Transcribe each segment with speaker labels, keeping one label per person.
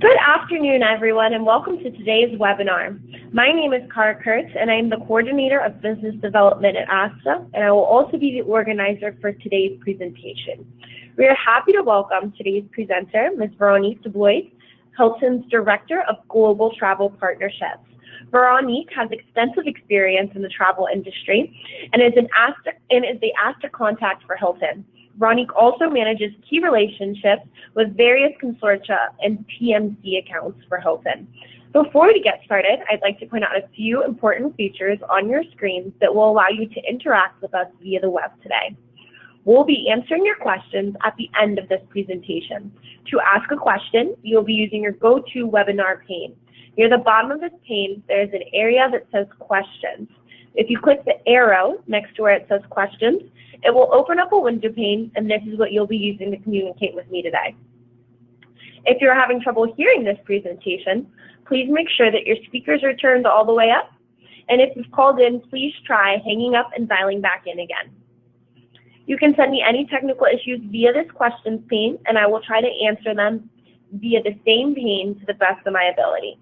Speaker 1: Good afternoon, everyone, and welcome to today's webinar. My name is Cara Kurtz, and I am the Coordinator of Business Development at ASTA, and I will also be the organizer for today's presentation. We are happy to welcome today's presenter, Ms. Veronique Dubois, Hilton's Director of Global Travel Partnerships. Veronique has extensive experience in the travel industry and is the ASTA contact for Hilton. Veronique also manages key relationships with various consortia and TMC accounts for Hilton. Before we get started, I'd like to point out a few important features on your screens that will allow you to interact with us via the web today. We'll be answering your questions at the end of this presentation. To ask a question, you'll be using your GoToWebinar pane. Near the bottom of this pane, there's an area that says Questions. If you click the arrow next to where it says Questions, it will open up a window pane, and this is what you'll be using to communicate with me today. If you're having trouble hearing this presentation, please make sure that your speakers are turned all the way up. And if you've called in, please try hanging up and dialing back in again. You can send me any technical issues via this questions pane, and I will try to answer them via the same pane to the best of my ability.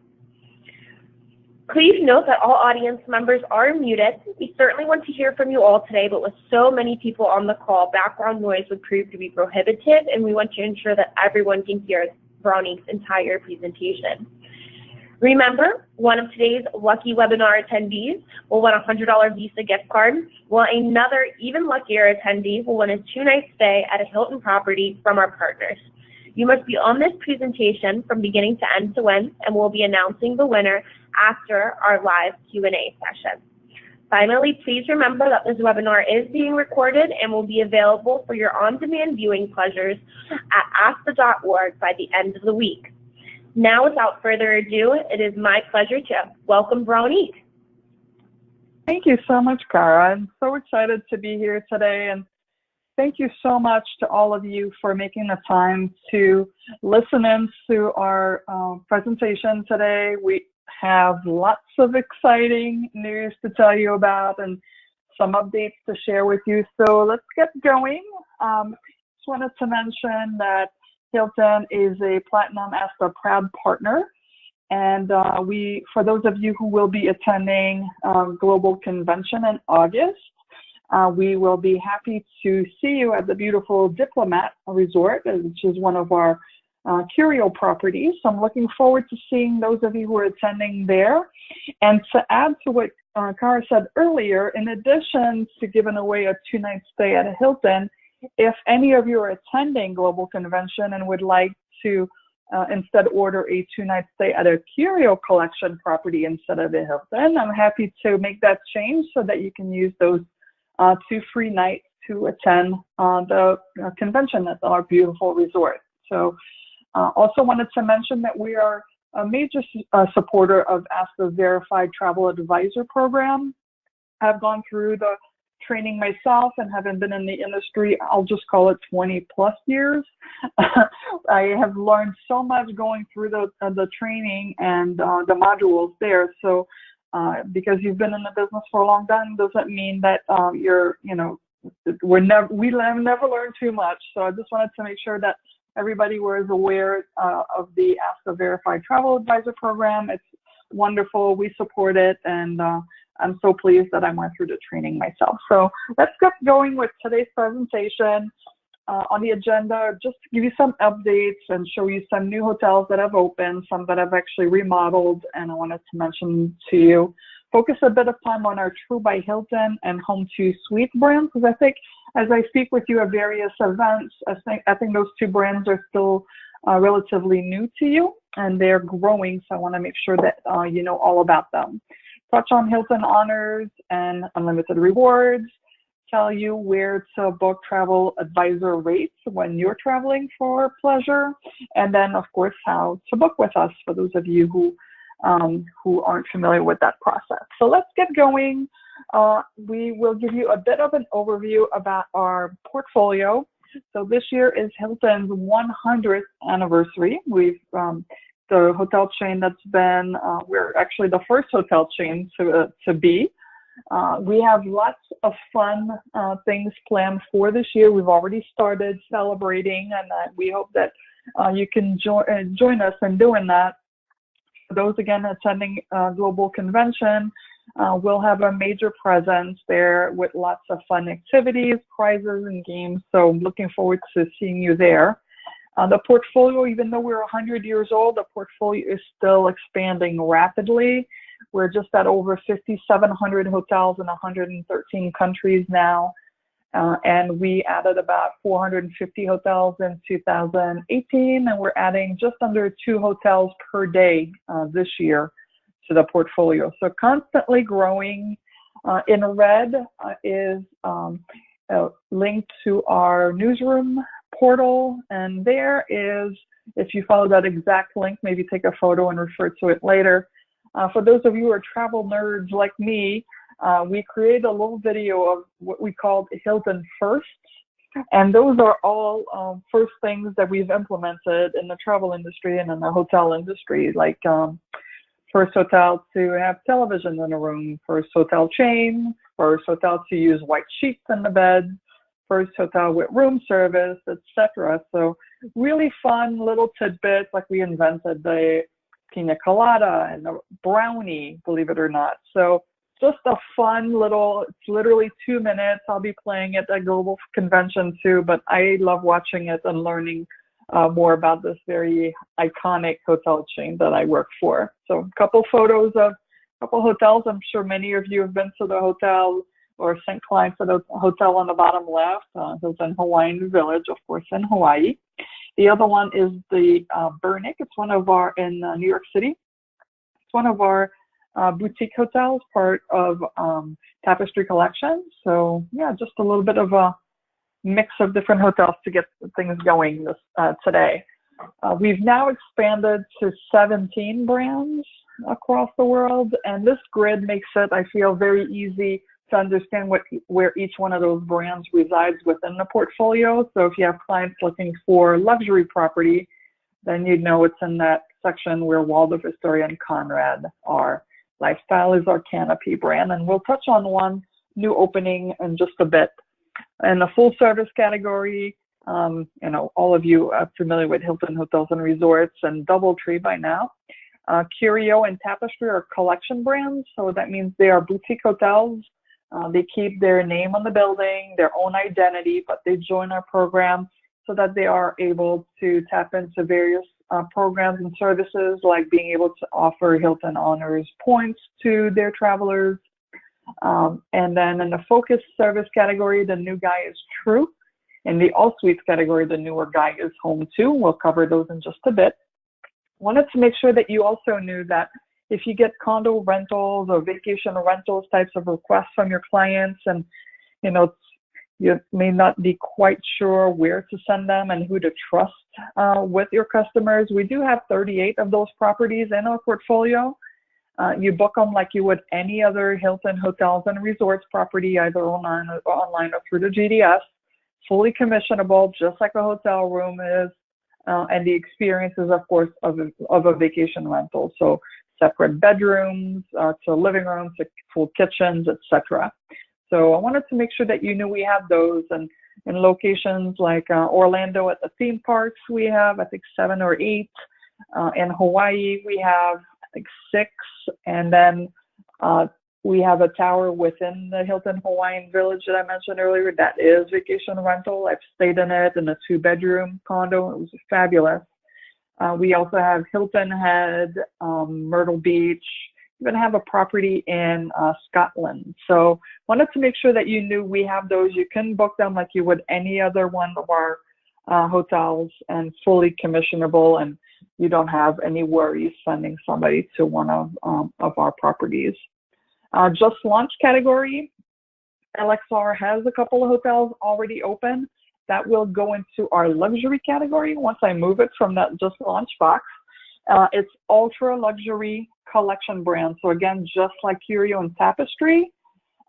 Speaker 1: Please note that all audience members are muted. We certainly want to hear from you all today, but with so many people on the call, background noise would prove to be prohibitive, and we want to ensure that everyone can hear Veronique's entire presentation. Remember, one of today's lucky webinar attendees will win a $100 Visa gift card, while another even luckier attendee will win a 2-night stay at a Hilton property from our partners. You must be on this presentation from beginning to end to win, and we'll be announcing the winner after our live Q&A session. Finally, please remember that this webinar is being recorded and will be available for your on-demand viewing pleasures at asta.org by the end of the week. Now, without further ado, it is my pleasure to welcome Veronique.
Speaker 2: Thank you so much, Cara. I'm so excited to be here today, and thank you so much to all of you for making the time to listen in to our presentation today. We have lots of exciting news to tell you about and some updates to share with you. So let's get going. Just wanted to mention that Hilton is a Platinum ASTA Proud Partner. And for those of you who will be attending Global Convention in August, we will be happy to see you at the beautiful Diplomat Resort, which is one of our Curio properties. So I'm looking forward to seeing those of you who are attending there. And to add to what Cara said earlier, in addition to giving away a 2-night stay at a Hilton, if any of you are attending Global Convention and would like to instead order a 2-night stay at a Curio Collection property instead of a Hilton, I'm happy to make that change so that you can use those 2 free nights to attend the convention at our beautiful resort. So also wanted to mention that we are a major supporter of ASTA's Verified Travel Advisor program. I've gone through the training myself and having been in the industry, I'll just call it 20 plus years. I have learned so much going through the training and the modules there. So because you've been in the business for a long time doesn't mean that we never learn too much. So I just wanted to make sure that everybody was aware of the ASTA Verified Travel Advisor program. It's wonderful. We support it, and I'm so pleased that I went through the training myself. So let's get going with today's presentation. On the agenda, just to give you some updates and show you some new hotels that have opened, some that have actually remodeled, and I wanted to mention to you, focus a bit of time on our True by Hilton and Home2 Suite brands, because I think as I speak with you at various events, I think those 2 brands are still relatively new to you, and they're growing, so I want to make sure that you know all about them. Touch on Hilton Honors and Unlimited Rewards, tell you where to book travel advisor rates when you're traveling for pleasure, and then of course how to book with us for those of you who aren't familiar with that process. So let's get going. We will give you a bit of an overview about our portfolio. So this year is Hilton's 100th anniversary. We've the hotel chain that's been, we're actually the first hotel chain to be. We have lots of fun things planned for this year. We've already started celebrating, and we hope that you can join us in doing that. For those, again, attending Global Convention, we'll have a major presence there with lots of fun activities, prizes, and games. So I'm looking forward to seeing you there. The portfolio, even though we're 100 years old, the portfolio is still expanding rapidly. We're just at over 5,700 hotels in 113 countries now. And we added about 450 hotels in 2018, and we're adding just under 2 hotels per day this year to the portfolio. So constantly growing. In red is linked to our newsroom portal, and there is, if you follow that exact link, maybe take a photo and refer to it later. For those of you who are travel nerds like me, we created a little video of what we called Hilton Firsts, and those are all first things that we've implemented in the travel industry and in the hotel industry, like first hotel to have television in a room, first hotel chain, first hotel to use white sheets in the bed, first hotel with room service, etc. So really fun little tidbits, like we invented the pina colada and the brownie, believe it or not. So just a fun little, it's literally 2 minutes. I'll be playing it at Global Convention too, but I love watching it and learning more about this very iconic hotel chain that I work for. So a couple photos of a couple hotels. I'm sure many of you have been to the hotel or sent clients to the hotel on the bottom left. Hilton Hawaiian Village, of course, in Hawaii. The other one is the Burnick. It's one of our, in New York City. It's one of our boutique hotels, part of Tapestry Collection. So yeah, just a little bit of a mix of different hotels to get things going this, today. We've now expanded to 17 brands across the world, and this grid makes it, I feel, very easy to understand where each one of those brands resides within the portfolio. So if you have clients looking for luxury property, then you'd know it's in that section where Waldorf Astoria and Conrad are. Lifestyle is our Canopy brand, and we'll touch on one new opening in just a bit. In the full service category, you know, all of you are familiar with Hilton Hotels and Resorts and DoubleTree by now. Curio and Tapestry are collection brands, so that means they are boutique hotels. They keep their name on the building, their own identity, but they join our program so that they are able to tap into various programs and services, like being able to offer Hilton Honors points to their travelers. And then in the focus service category, the new guy is True. In the all suites category, the newer guy is Home 2. We'll cover those in just a bit. Wanted to make sure that you also knew that if you get condo rentals or vacation rentals types of requests from your clients, and you know, you may not be quite sure where to send them and who to trust with your customers, we do have 38 of those properties in our portfolio. You book them like you would any other Hilton Hotels and Resorts property, either online or through the GDS, fully commissionable, just like a hotel room is, and the experience is, of course, of a vacation rental. So separate bedrooms, to living rooms, to full kitchens, etc. So I wanted to make sure that you knew we have those, and in locations like Orlando at the theme parks, we have, I think, 7 or 8. In Hawaii, we have, I think, 6, and then we have a tower within the Hilton Hawaiian Village that I mentioned earlier. That is vacation rental. I've stayed in it in a 2-bedroom condo. It was fabulous. We also have Hilton Head, Myrtle Beach, even have a property in Scotland. So wanted to make sure that you knew we have those. You can book them like you would any other one of our hotels, and fully commissionable, and you don't have any worries sending somebody to one of our properties. Just launched category, LXR has a couple of hotels already open. That will go into our luxury category once I move it from that just launched box. It's ultra luxury collection brand. So again, just like Curio and Tapestry,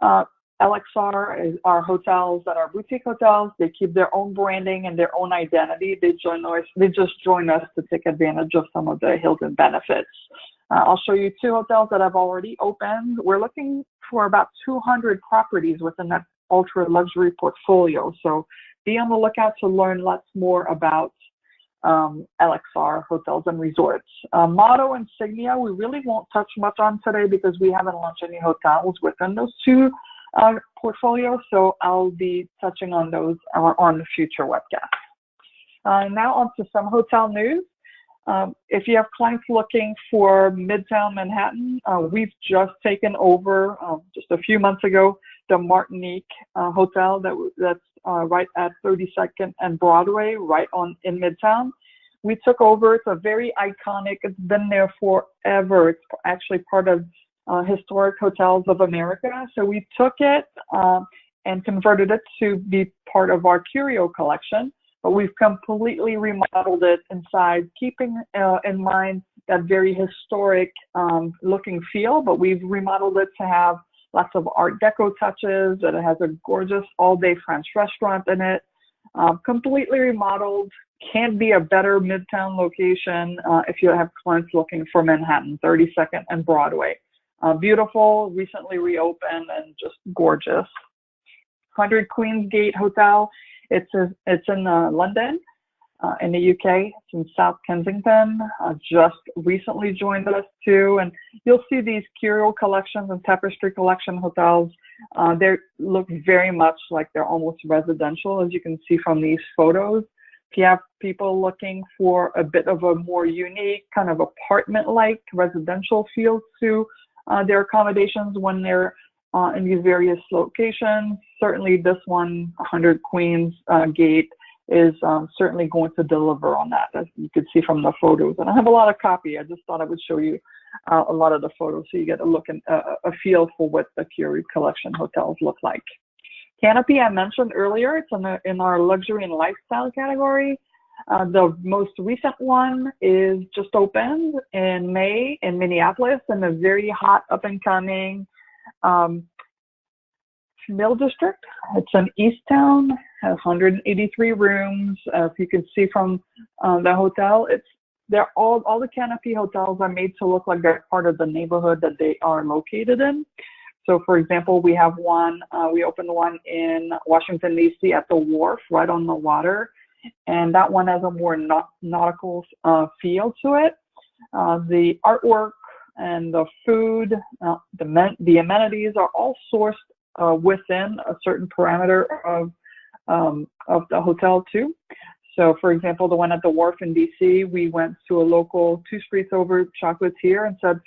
Speaker 2: LXR is our hotels that are boutique hotels. They keep their own branding and their own identity. They just join us to take advantage of some of the Hilton benefits. I'll show you 2 hotels that have already opened. We're looking for about 200 properties within that ultra luxury portfolio. So be on the lookout to learn lots more about LXR Hotels and Resorts. Motto Insignia, we really won't touch much on today because we haven't launched any hotels within those two portfolios, so I'll be touching on those on the future webcast. Now on to some hotel news. If you have clients looking for Midtown Manhattan, we've just taken over just a few months ago the Martinique Hotel that's right at 32nd and Broadway, right in Midtown. We took over. It's a very iconic. It's been there forever. It's actually part of Historic Hotels of America. So we took it and converted it to be part of our Curio collection. But we've completely remodeled it inside, keeping in mind that very historic looking feel, but we've remodeled it to have lots of Art Deco touches, and it has a gorgeous all-day French restaurant in it. Completely remodeled. Can't be a better Midtown location if you have clients looking for Manhattan, 32nd and Broadway. Beautiful, recently reopened, and just gorgeous. 100 Queen's Gate Hotel. It's in London, in the UK. It's in South Kensington. Just recently joined us too, and you'll see these Curio collections and Tapestry collection hotels. They look very much like they're almost residential, as you can see from these photos. If you have people looking for a bit of a more unique kind of apartment-like residential feel to their accommodations when they're in these various locations, certainly this one, 100 Queens Gate, is certainly going to deliver on that, as you can see from the photos. And I have a lot of copy. I just thought I would show you a lot of the photos so you get a look and a feel for what the Curio Collection hotels look like. Canopy, I mentioned earlier, it's in our luxury and lifestyle category. The most recent one is just opened in May in Minneapolis, in a very hot up-and-coming Mill District. It's in Easttown, has 183 rooms. If you can see from the hotel, they're all the Canopy hotels are made to look like they're part of the neighborhood that they are located in. So, for example, we have one. We opened one in Washington D.C. at the wharf, right on the water, and that one has a more nautical feel to it. The artwork and the food, the amenities are all sourced within a certain parameter of the hotel too. So, for example, the one at the wharf in DC, we went to a local 2 streets over chocolatier and said,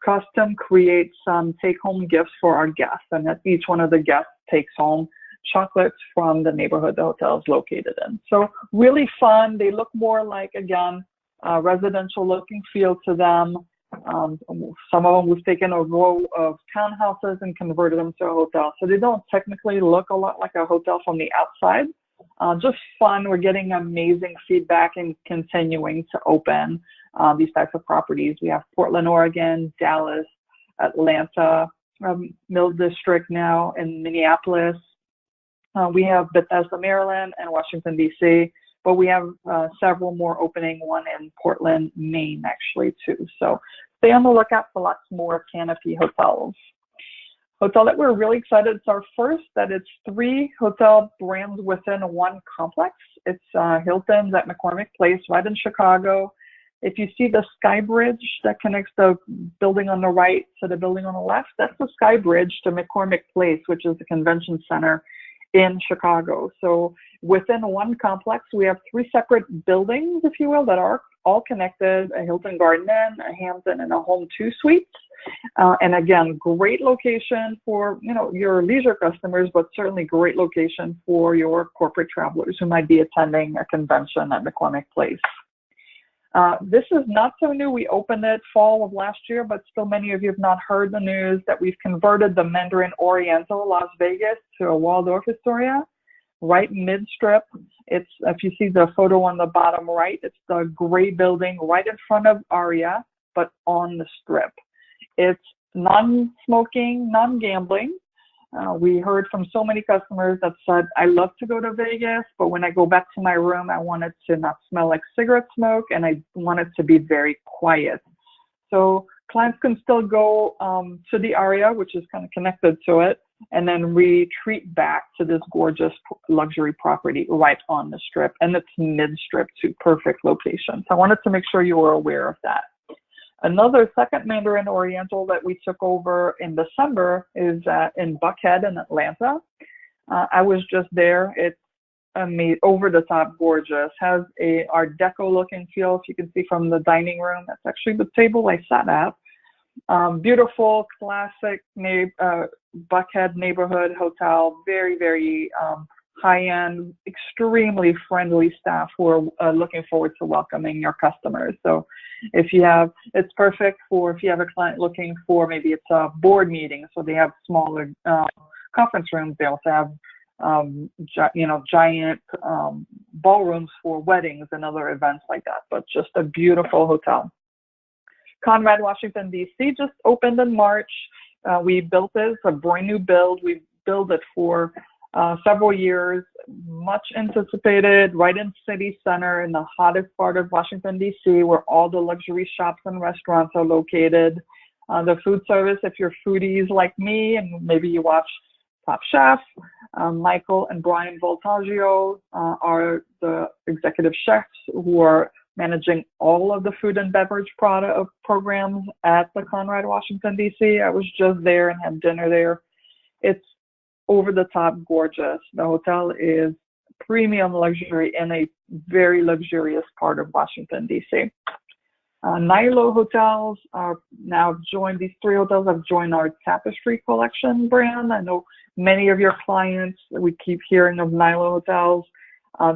Speaker 2: custom create some take-home gifts for our guests, and that each one of the guests takes home chocolates from the neighborhood the hotel is located in. So really fun. They look more like, again, residential looking feel to them. Some of them we've taken a row of townhouses and converted them to a hotel. So they don't technically look a lot like a hotel from the outside. Just fun. We're getting amazing feedback and continuing to open these types of properties. We have Portland, Oregon, Dallas, Atlanta, Mill District now in Minneapolis. We have Bethesda, Maryland, and Washington, D.C., but we have several more opening, one in Portland, Maine, actually, too. So stay on the lookout for lots more Canopy hotels. Hotel that we're really excited, it's our first, that it's 3 hotel brands within one complex. It's Hilton's at McCormick Place, right in Chicago. If you see the Sky Bridge that connects the building on the right to the building on the left, that's the Sky Bridge to McCormick Place, which is the convention center in Chicago. So within one complex, we have 3 separate buildings, if you will, that are all connected: a Hilton Garden Inn, a Hampton, and a Home 2 Suites. And again, great location for your leisure customers, but certainly great location for your corporate travelers who might be attending a convention at McCormick Place. This is not so new. We opened it fall of last year, but still many of you have not heard the news that we've converted the Mandarin Oriental Las Vegas to a Waldorf Astoria, right mid-strip. It's, if you see the photo on the bottom right, it's the gray building right in front of Aria, but on the strip. It's non-smoking, non-gambling. We heard from so many customers that said, I love to go to Vegas, but when I go back to my room, I want it to not smell like cigarette smoke, and I want it to be very quiet. So clients can still go to the Aria, which is kind of connected to it, and then retreat back to this gorgeous luxury property right on the Strip, and it's mid-Strip too, perfect location. So I wanted to make sure you were aware of that. Another second Mandarin Oriental that we took over in December is in Buckhead in Atlanta. I was just there. It's over the top gorgeous, has a Art Deco looking feel. If you can see from the dining room, that's actually the table I sat at. Beautiful, classic Buckhead neighborhood hotel, very, very high-end, extremely friendly staff who are looking forward to welcoming your customers. So it's perfect for if you have a client looking for, maybe it's a board meeting, so they have smaller conference rooms. They also have giant ballrooms for weddings and other events like that, but just a beautiful hotel. Conrad, Washington, D.C. just opened in March. We built it. It's a brand new build. We built it for several years, much anticipated, right in city center in the hottest part of Washington, D.C., where all the luxury shops and restaurants are located. The food service, if you're foodies like me and maybe you watch Top Chef, Michael and Brian Voltaggio are the executive chefs who are managing all of the food and beverage programs at the Conrad, Washington, D.C. I was just there and had dinner there. It's over the top gorgeous. The hotel is premium luxury in a very luxurious part of Washington, D.C. Nilo hotels are now joined, these three hotels have joined our Tapestry Collection brand. I know many of your clients, we keep hearing of Nilo hotels.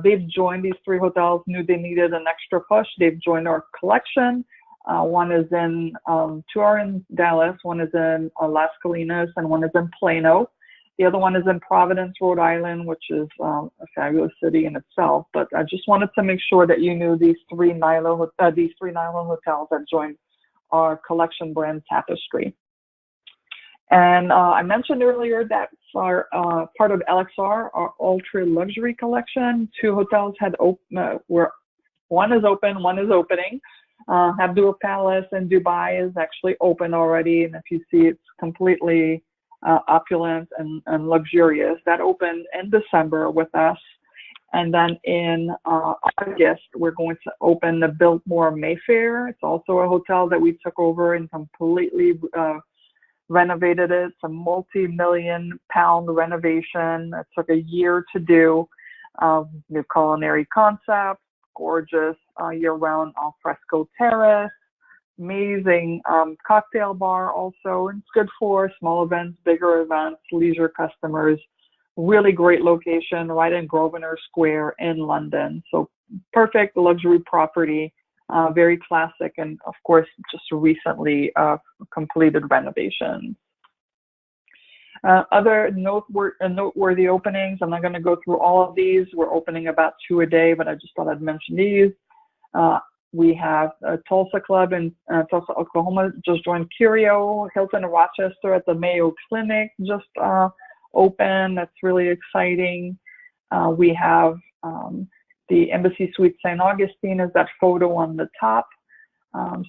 Speaker 2: They've joined these three hotels, knew they needed an extra push. They've joined our collection. One is two are in Dallas, one is in Las Colinas, and one is in Plano. The other one is in Providence, Rhode Island, which is a fabulous city in itself. But I just wanted to make sure that you knew these three Nilo hotels that joined our collection brand Tapestry. And I mentioned earlier that our part of LXR, our ultra luxury collection, two hotels had one is open, one is opening. Abdul Palace in Dubai is actually open already, and if you see, it's completely opulent and luxurious. That opened in December with us. And then in August, we're going to open the Biltmore Mayfair. It's also a hotel that we took over and completely renovated it. It's a multi-million-pound renovation. It took a year to do. New culinary concept, gorgeous year-round al fresco terrace, amazing cocktail bar also. It's good for small events, bigger events, leisure customers. Really great location right in Grosvenor Square in London. So perfect luxury property, very classic, and of course just recently completed renovations. Other noteworthy openings, I'm not going to go through all of these. We're opening about 2 a day, but I just thought I'd mention these. We have a Tulsa Club in Tulsa, Oklahoma, just joined Curio. Hilton Rochester at the Mayo Clinic just open. That's really exciting. We have the Embassy Suites St. Augustine is that photo on the top.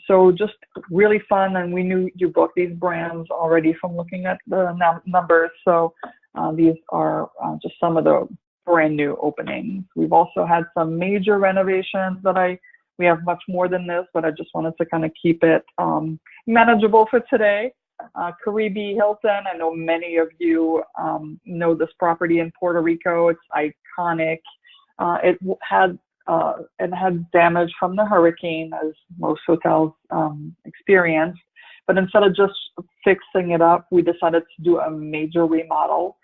Speaker 2: So just really fun, and we knew you booked these brands already from looking at the numbers. So these are just some of the brand new openings. We've also had some major renovations that we have much more than this, but I just wanted to kind of keep it manageable for today. Caribe Hilton, I know many of you know this property in Puerto Rico. It's iconic. It had damage from the hurricane, as most hotels experienced. But instead of just fixing it up, we decided to do a major remodel.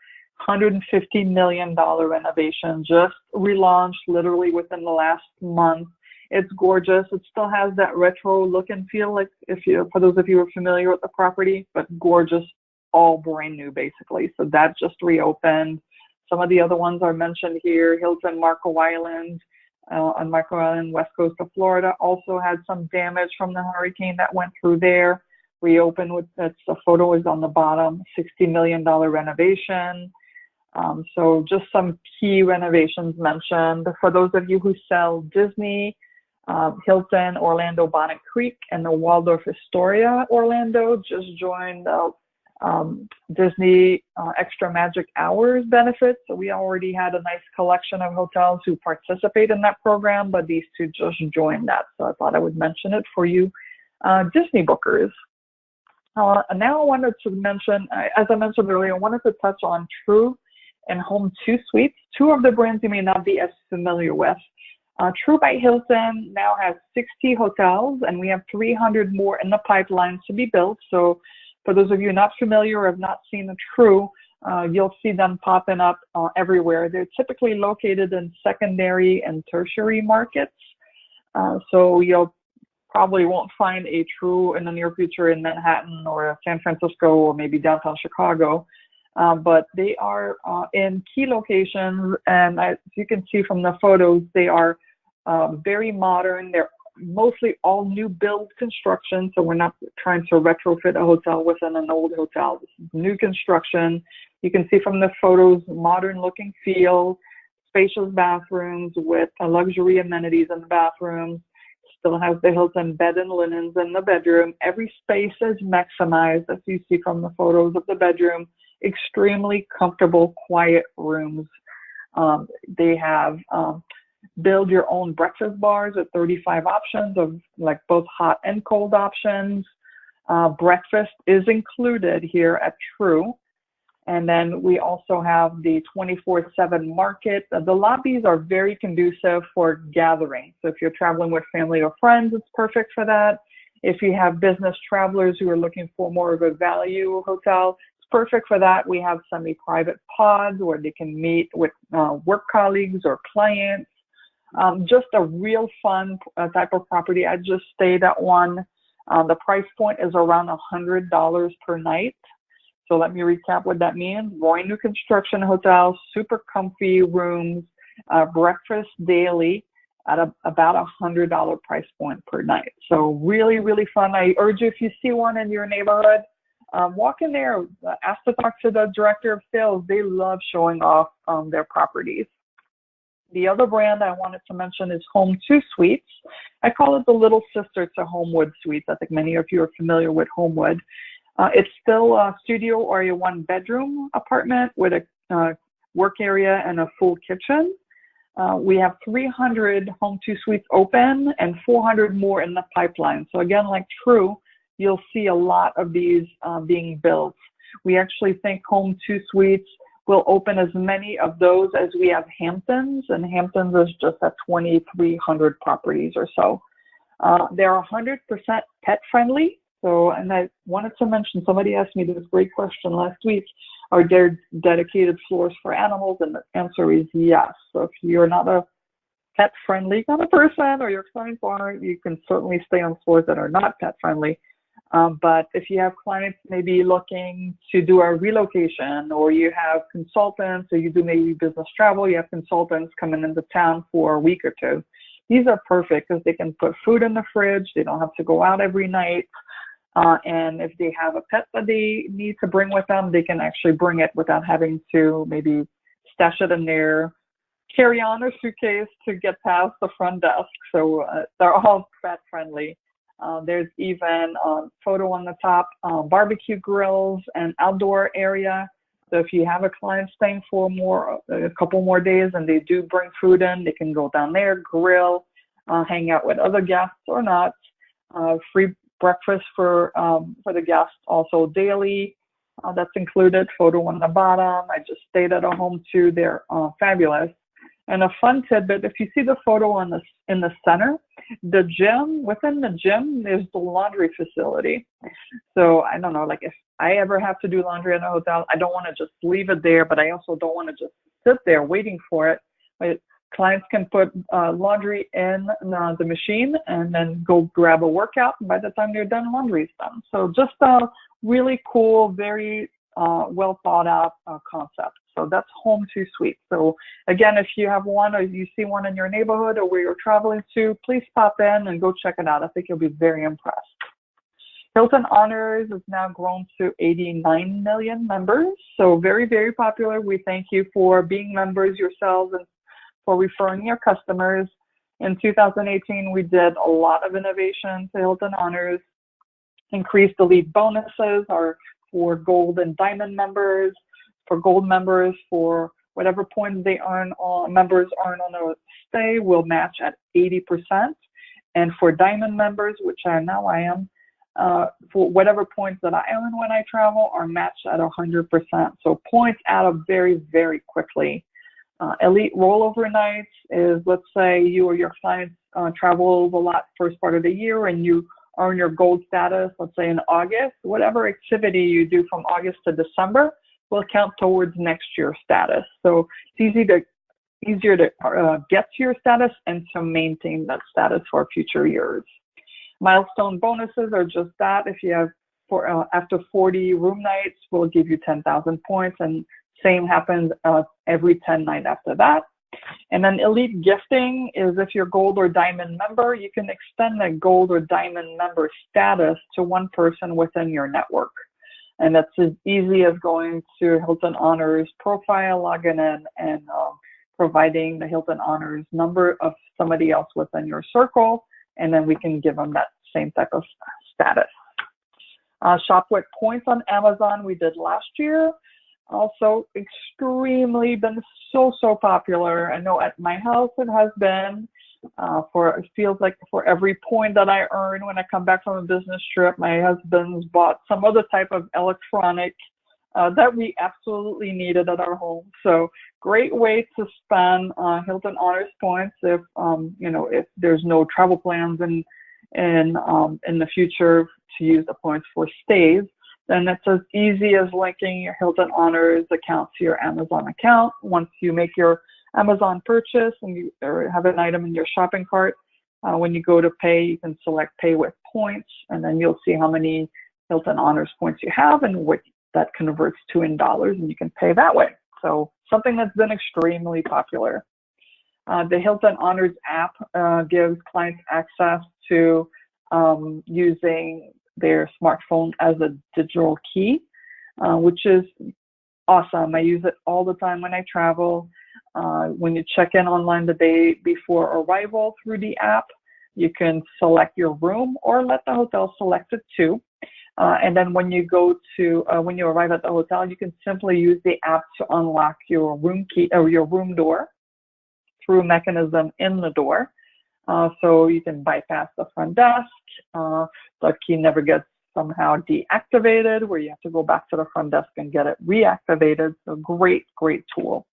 Speaker 2: $150 million renovation, just relaunched literally within the last month. It's gorgeous. It still has that retro look and feel, like for those of you who are familiar with the property, but gorgeous, all brand new basically. So that just reopened. Some of the other ones are mentioned here. Hilton Marco Island on Marco Island, west coast of Florida, also had some damage from the hurricane that went through there. Reopened with, the photo is on the bottom, $60 million renovation. So just some key renovations mentioned. For those of you who sell Disney, Hilton Orlando Bonnet Creek and the Waldorf Astoria Orlando just joined Disney Extra Magic Hours benefits. So we already had a nice collection of hotels who participate in that program, but these two just joined that. So I thought I would mention it for you Disney bookers. Now I wanted to mention, as I mentioned earlier, I wanted to touch on True and Home2 Suites, two of the brands you may not be as familiar with. True by Hilton now has 60 hotels, and we have 300 more in the pipeline to be built. So for those of you not familiar or have not seen a True, you'll see them popping up everywhere. They're typically located in secondary and tertiary markets. So you'll probably won't find a True in the near future in Manhattan or San Francisco or maybe downtown Chicago. But they are in key locations, and as you can see from the photos, they are very modern. They're mostly all new build construction, so we're not trying to retrofit a hotel within an old hotel. This is new construction. You can see from the photos, modern looking feel, spacious bathrooms with luxury amenities in the bathrooms. Still has the Hilton bed and linens in the bedroom. Every space is maximized, as you see from the photos of the bedroom. Extremely comfortable, quiet rooms. They have build your own breakfast bars with 35 options of like both hot and cold options. Breakfast is included here at True. And then we also have the 24/7 market. The lobbies are very conducive for gathering. So if you're traveling with family or friends, it's perfect for that. If you have business travelers who are looking for more of a value hotel, it's perfect for that. We have semi-private pods where they can meet with work colleagues or clients. Just a real fun type of property. I just stayed at one. The price point is around $100 per night. So let me recap what that means. Brand new construction hotel, super comfy rooms, breakfast daily at about $100 price point per night. So really, really fun. I urge you, if you see one in your neighborhood, walk in there, ask to talk to the director of sales. They love showing off their properties. The other brand I wanted to mention is Home2 Suites. I call it the little sister to Homewood Suites. I think many of you are familiar with Homewood. It's still a studio or a one-bedroom apartment with a work area and a full kitchen. We have 300 Home2 Suites open and 400 more in the pipeline. So again, like True, you'll see a lot of these being built. We actually think Home2 Suites will open as many of those as we have Hamptons, and Hamptons is just at 2,300 properties or so. They're 100% pet friendly. So, and I wanted to mention, somebody asked me this great question last week, are there dedicated floors for animals? And the answer is yes. So if you're not a pet friendly kind of person or your clients are, you can certainly stay on floors that are not pet friendly. But if you have clients maybe looking to do a relocation, or you have consultants, or you do maybe business travel, you have consultants coming into town for a week or two, these are perfect because they can put food in the fridge. They don't have to go out every night. And if they have a pet that they need to bring with them, they can actually bring it without having to maybe stash it in their carry-on or suitcase to get past the front desk. So they're all pet friendly. There's even a photo on the top, barbecue grills and outdoor area. So if you have a client staying for a couple more days and they do bring food in, they can go down there, grill, hang out with other guests or not. Free breakfast for the guests also daily. That's included. Photo on the bottom. I just stayed at a Home2. They're fabulous. And a fun tidbit, if you see the photo in the center, the gym, within the gym, there's the laundry facility. So I don't know, like if I ever have to do laundry in a hotel, I don't want to just leave it there, but I also don't want to just sit there waiting for it. But clients can put laundry in the machine and then go grab a workout. And by the time they're done, laundry's done. So just a really cool, very well thought out concept. So that's Home2 Suites. So again, if you have one or you see one in your neighborhood or where you're traveling to, please pop in and go check it out. I think you'll be very impressed. Hilton Honors has now grown to 89 million members. So very, very popular. We thank you for being members yourselves and for referring your customers. In 2018, we did a lot of innovation to Hilton Honors, increased the lead bonuses. Our for gold and diamond members. For gold members, for whatever points they earn on, members earn on a stay, will match at 80%. And for diamond members, which I am, for whatever points that I earn when I travel are matched at 100%. So points add up very, very quickly. Elite rollover nights is, let's say you or your clients travel a lot first part of the year and you earn your gold status, let's say in August. Whatever activity you do from August to December will count towards next year's status. So it's easier to get to your status and to maintain that status for future years. Milestone bonuses are just that. If you have after 40 room nights, we'll give you 10,000 points, and same happens every 10 nights after that. And then elite gifting is if you're gold or diamond member, you can extend that gold or diamond member status to one person within your network. And that's as easy as going to Hilton Honors profile, logging in, and providing the Hilton Honors number of somebody else within your circle, and then we can give them that same type of status. Shop with points on Amazon we did last year. Also extremely been so popular. I know at my house it has been. It feels like for every point that I earn when I come back from a business trip, my husband's bought some other type of electronic that we absolutely needed at our home. So great way to spend Hilton Honors points if if there's no travel plans in the future to use the points for stays. Then it's as easy as linking your Hilton Honors account to your Amazon account. Once you make your Amazon purchase and you have an item in your shopping cart, when you go to pay, you can select pay with points, and then you'll see how many Hilton Honors points you have and what that converts to in dollars, and you can pay that way. So something that's been extremely popular. The Hilton Honors app gives clients access to using their smartphone as a digital key, which is awesome. I use it all the time when I travel. When you check in online the day before arrival through the app, you can select your room or let the hotel select it too. And then when you arrive at the hotel, you can simply use the app to unlock your room key or your room door through a mechanism in the door. So you can bypass the front desk. The key never gets somehow deactivated where you have to go back to the front desk and get it reactivated. So great tool.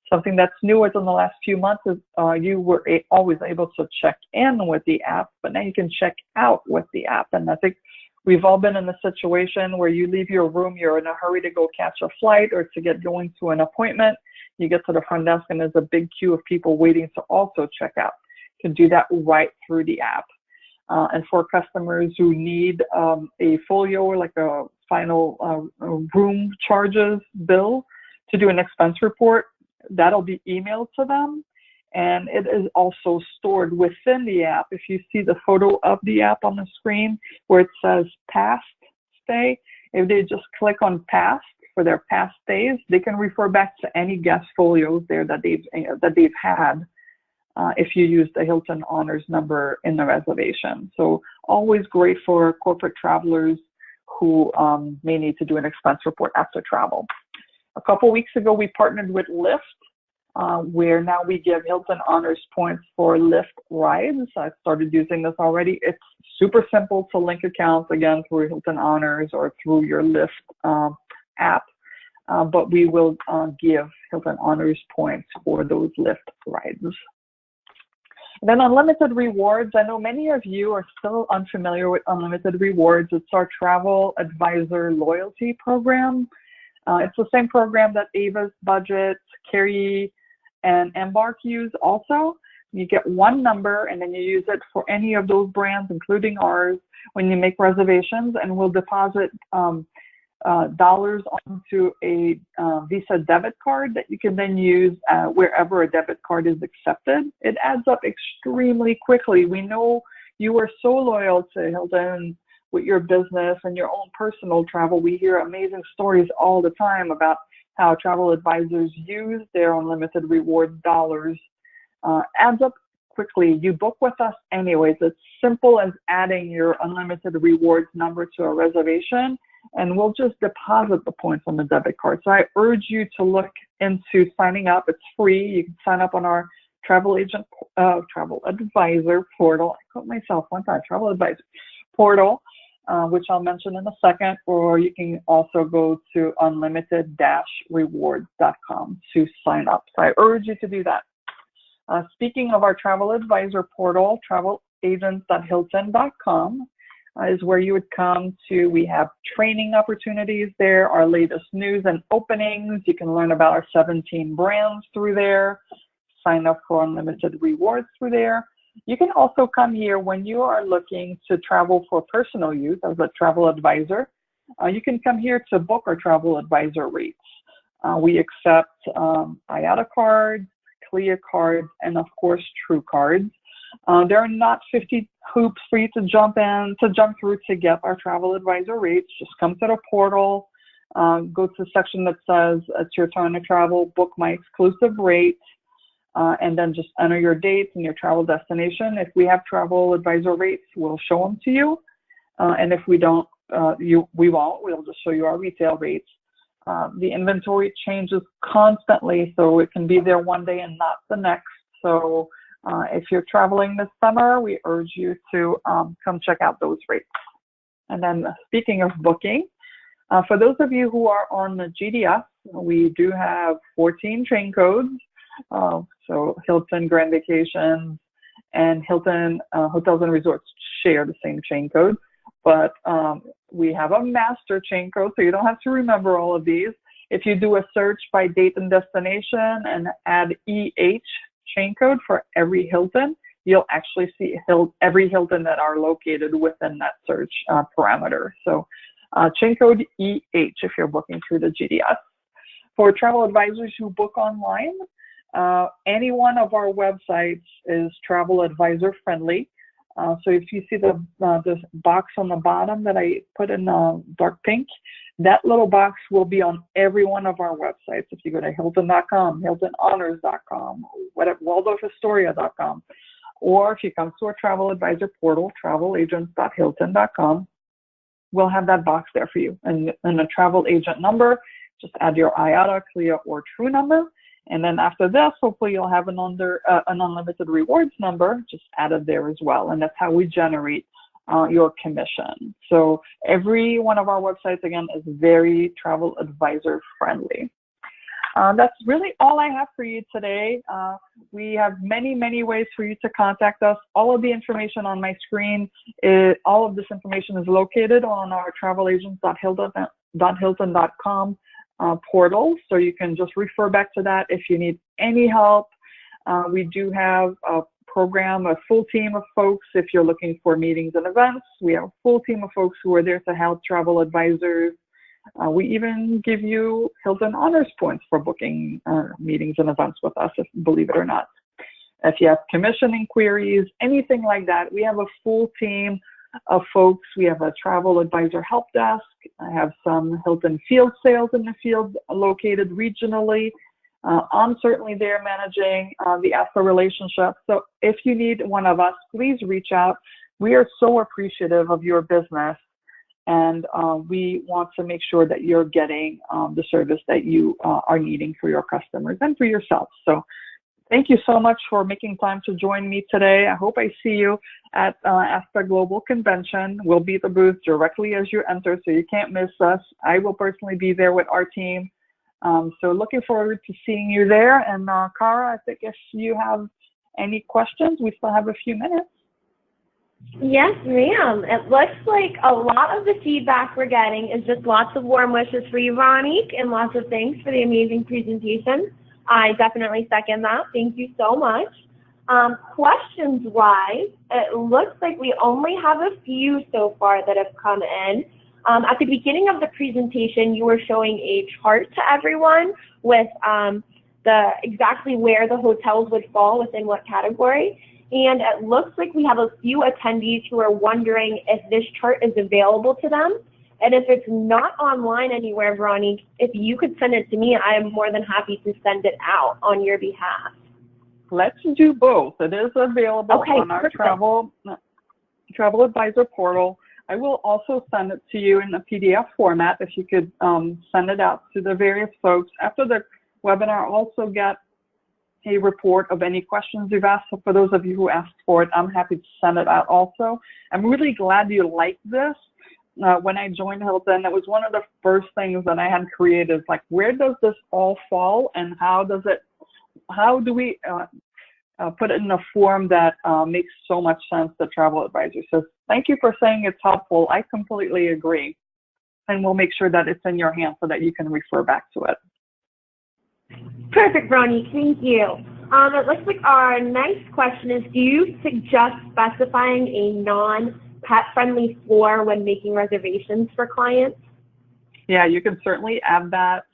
Speaker 2: Something that's new within the last few months is you were always able to check in with the app, but now you can check out with the app. And I think we've all been in a situation where you leave your room, you're in a hurry to go catch a flight or to get going to an appointment. You get to the front desk and there's a big queue of people waiting to also check out. You can do that right through the app. And for customers who need a folio, like a final room charges bill to do an expense report, that'll be emailed to them. And it is also stored within the app. If you see the photo of the app on the screen where it says past stay, if they just click on past for their past stays, they can refer back to any guest folios there that they've had if you use the Hilton Honors number in the reservation. So always great for corporate travelers who may need to do an expense report after travel. A couple weeks ago, we partnered with Lyft, where now we give Hilton Honors points for Lyft rides. I started using this already. It's super simple to link accounts, again, through Hilton Honors or through your Lyft app. But we will give Hilton Honors points for those Lyft rides. Then unlimited rewards. I know many of you are still unfamiliar with unlimited rewards. It's our travel advisor loyalty program. It's the same program that Ava's Budget, Carry, and Embark use also. You get one number and then you use it for any of those brands, including ours, when you make reservations, and we'll deposit dollars onto a Visa debit card that you can then use wherever a debit card is accepted. It adds up extremely quickly. We know you are so loyal to Hilton with your business and your own personal travel. We hear amazing stories all the time about how travel advisors use their unlimited reward dollars. Adds up quickly. You book with us anyways. It's simple as adding your unlimited rewards number to a reservation, and we'll just deposit the points on the debit card. So I urge you to look into signing up. It's free. You can sign up on our travel advisor portal. I caught myself one time, travel advisor portal, which I'll mention in a second, or you can also go to unlimited-rewards.com to sign up. So I urge you to do that. Speaking of our travel advisor portal, travelagents.hilton.com is where you would come to. We have training opportunities there, our latest news and openings. You can learn about our 17 brands through there, sign up for unlimited rewards through there. You can also come here when you are looking to travel for personal use as a travel advisor. You can come here to book our travel advisor rates. We accept IATA cards, Clear cards, and of course, True cards. There are not 50 hoops for you to jump through to get our travel advisor rates. Just come to the portal, go to the section that says it's your time to travel, book my exclusive rates, and then just enter your dates and your travel destination. If we have travel advisor rates, we'll show them to you. And if we don't, we won't. We'll just show you our retail rates. The inventory changes constantly, so it can be there one day and not the next. So if you're traveling this summer, we urge you to come check out those rates. And then speaking of booking, for those of you who are on the GDS, we do have 14 chain codes. So Hilton Grand Vacations and Hilton Hotels and Resorts share the same chain code. But we have a master chain code, so you don't have to remember all of these. If you do a search by date and destination and add EH chain code for every Hilton, you'll actually see every Hilton that are located within that search parameter. So chain code EH if you're booking through the GDS. For travel advisors who book online, any one of our websites is travel advisor friendly. So if you see the this box on the bottom that I put in dark pink, that little box will be on every one of our websites. If you go to Hilton.com, HiltonHonors.com, whatever, WaldorfAstoria.com, or if you come to our travel advisor portal, travelagents.hilton.com, we'll have that box there for you. And a travel agent number, just add your IATA, CLIA, or True number. And then after this, hopefully you'll have an unlimited rewards number just added there as well. And that's how we generate your commission. So every one of our websites, again, is very travel advisor friendly. That's really all I have for you today. We have many, many ways for you to contact us. All of the information on my screen, all of this information is located on our travelagents.hilton.com portal, so you can just refer back to that if you need any help. We do have a program, a full team of folks if you're looking for meetings and events. We have a full team of folks who are there to help travel advisors. We even give you Hilton Honors points for booking meetings and events with us, believe it or not. If you have commission inquiries, anything like that, we have a full team of folks. We have a travel advisor help desk. I have some Hilton field sales in the field located regionally. I'm certainly there managing the ASPA relationship. So if you need one of us, please reach out. We are so appreciative of your business, and we want to make sure that you're getting the service that you are needing for your customers and for yourself. So thank you so much for making time to join me today. I hope I see you at ASPA Global Convention. We'll be at the booth directly as you enter, so you can't miss us. I will personally be there with our team. So looking forward to seeing you there. And Cara, I think if you have any questions, we still have a few minutes.
Speaker 1: Yes, ma'am. It looks like a lot of the feedback we're getting is just lots of warm wishes for you, Veronique, and lots of thanks for the amazing presentation. I definitely second that. Thank you so much. Questions-wise, it looks like we only have a few so far that have come in. At the beginning of the presentation, you were showing a chart to everyone with exactly where the hotels would fall within what category. And it looks like we have a few attendees who are wondering if this chart is available to them. And if it's not online anywhere, Veronique, if you could send it to me, I am more than happy to send it out on your behalf.
Speaker 2: Let's do both. It is available on our
Speaker 1: perfect.
Speaker 2: travel advisor portal. I will also send it to you in a PDF format if you could send it out to the various folks. After the webinar, also get a report of any questions you've asked. So for those of you who asked for it, I'm happy to send it out also. I'm really glad you like this. When I joined Hilton, it was one of the first things that I had created. It's like, where does this all fall, and how do we put it in a form that makes so much sense to travel advisors? So thank you for saying it's helpful. I completely agree. And we'll make sure that it's in your hands so that you can refer back to it.
Speaker 1: Perfect, Veronique. Thank you. It looks like our next question is, do you suggest specifying a non-pet-friendly floor when making reservations for clients?
Speaker 2: Yeah, you can certainly add that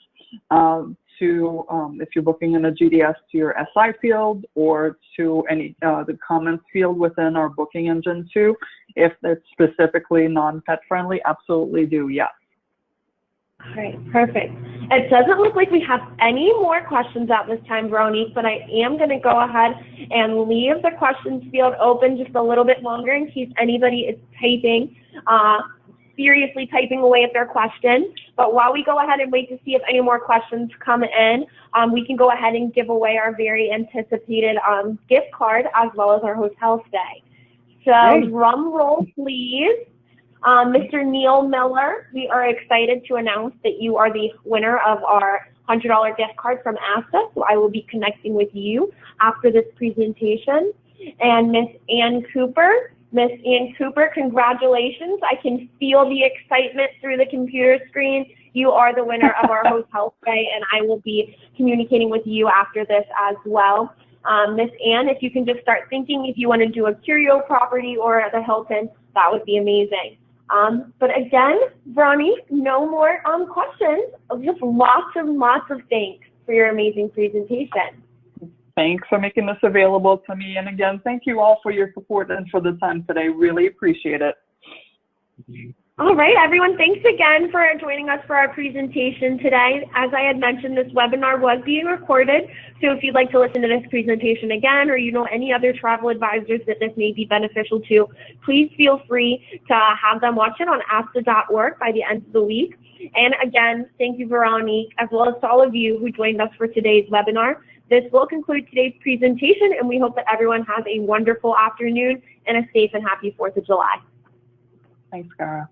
Speaker 2: to, if you're booking in a GDS, to your SI field or to any the comments field within our booking engine too. If it's specifically non-pet friendly, absolutely do, yes.
Speaker 1: All right, perfect. It doesn't look like we have any more questions at this time, Veronique, but I am going to go ahead and leave the questions field open just a little bit longer in case anybody is typing, furiously typing away at their question. But while we go ahead and wait to see if any more questions come in, we can go ahead and give away our very anticipated gift card as well as our hotel stay. So drum roll, please. Mr. Neil Miller, we are excited to announce that you are the winner of our $100 gift card from ASTA, so I will be connecting with you after this presentation. And Miss Ann Cooper, congratulations. I can feel the excitement through the computer screen. You are the winner of our hotel stay, and I will be communicating with you after this as well. Miss Ann, if you can just start thinking if you want to do a Curio property or the Hilton, that would be amazing. But again, Veronique, no more questions. Just lots of thanks for your amazing presentation.
Speaker 2: Thanks for making this available to me. And again, thank you all for your support and for the time today. Really appreciate it.
Speaker 1: All right, everyone, thanks again for joining us for our presentation today. As I had mentioned, this webinar was being recorded, so if you'd like to listen to this presentation again, or you know any other travel advisors that this may be beneficial to, please feel free to have them watch it on asta.org by the end of the week. And again, thank you, Veronique, as well as to all of you who joined us for today's webinar. This will conclude today's presentation, and we hope that everyone has a wonderful afternoon and a safe and happy 4th of July.
Speaker 2: Thanks, Cara.